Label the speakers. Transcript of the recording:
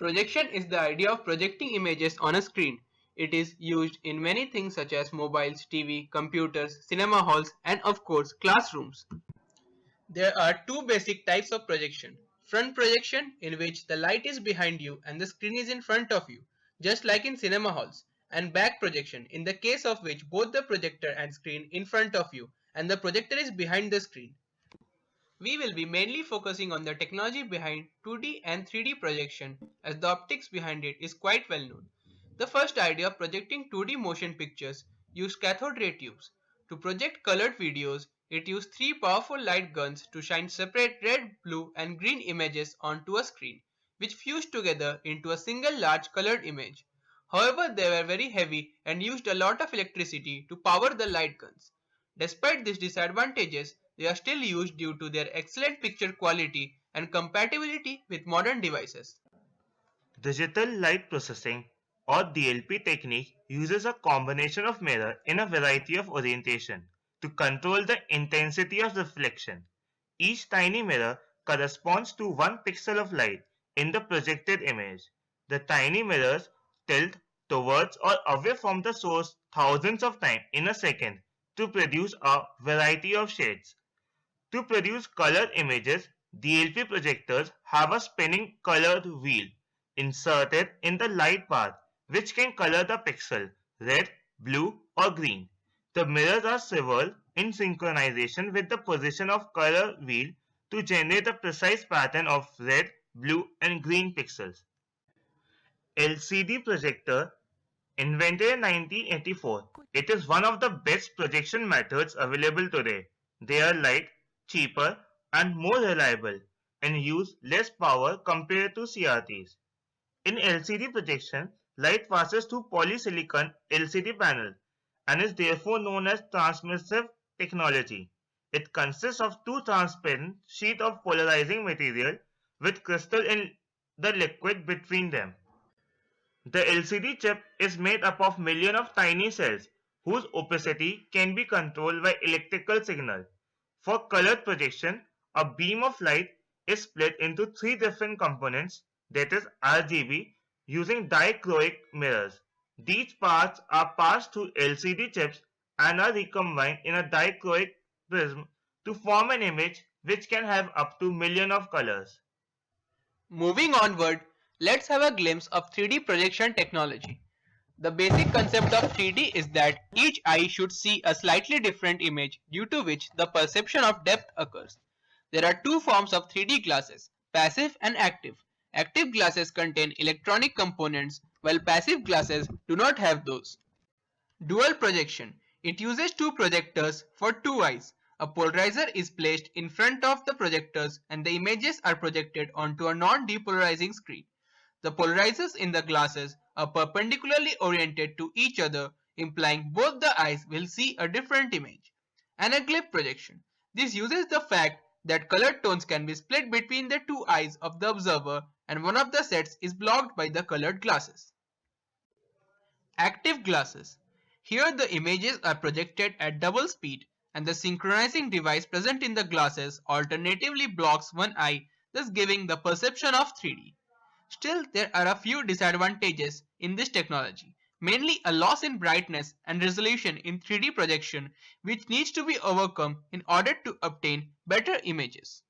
Speaker 1: Projection is the idea of projecting images on a screen. It is used in many things such as mobiles, TV, computers, cinema halls, and of course classrooms. There are two basic types of projection. Front projection, in which the light is behind you and the screen is in front of you, just like in cinema halls, and back projection, in the case of which both the projector and screen in front of you and the projector is behind the screen. We will be mainly focusing on the technology behind 2D and 3D projection, as the optics behind it is quite well known. The first idea of projecting 2D motion pictures used cathode ray tubes. To project colored videos, it used three powerful light guns to shine separate red, blue and green images onto a screen, which fused together into a single large colored image. However, they were very heavy and used a lot of electricity to power the light guns. Despite these disadvantages, they are still used due to their excellent picture quality and compatibility with modern devices.
Speaker 2: Digital light processing or DLP technique uses a combination of mirror in a variety of orientation to control the intensity of reflection. Each tiny mirror corresponds to one pixel of light in the projected image. The tiny mirrors tilt towards or away from the source thousands of times in a second to produce a variety of shades. To produce color images, DLP projectors have a spinning colored wheel inserted in the light path which can color the pixel red, blue or green. The mirrors are swiveled in synchronization with the position of color wheel to generate a precise pattern of red, blue and green pixels. LCD projector invented in 1984. It is one of the best projection methods available today. They are light, cheaper and more reliable and use less power compared to CRTs. In LCD projection, light passes through polysilicon LCD panel and is therefore known as transmissive technology. It consists of two transparent sheets of polarizing material with crystal in the liquid between them. The LCD chip is made up of millions of tiny cells whose opacity can be controlled by electrical signal. For colored projection, a beam of light is split into three different components, that is RGB, using dichroic mirrors. These parts are passed through LCD chips and are recombined in a dichroic prism to form an image which can have up to millions of colors.
Speaker 1: Moving onward, let's have a glimpse of 3D projection technology. The basic concept of 3D is that each eye should see a slightly different image due to which the perception of depth occurs. There are two forms of 3D glasses, passive and active. Active glasses contain electronic components while passive glasses do not have those. Dual projection. It uses two projectors for two eyes. A polarizer is placed in front of the projectors and the images are projected onto a non-depolarizing screen. The polarizers in the glasses are perpendicularly oriented to each other, implying both the eyes will see a different image. Anaglyph projection. This uses the fact that colored tones can be split between the two eyes of the observer and one of the sets is blocked by the colored glasses. Active glasses. Here the images are projected at double speed and the synchronizing device present in the glasses alternatively blocks one eye, thus giving the perception of 3D. Still, there are a few disadvantages in this technology, mainly a loss in brightness and resolution in 3D projection which needs to be overcome in order to obtain better images.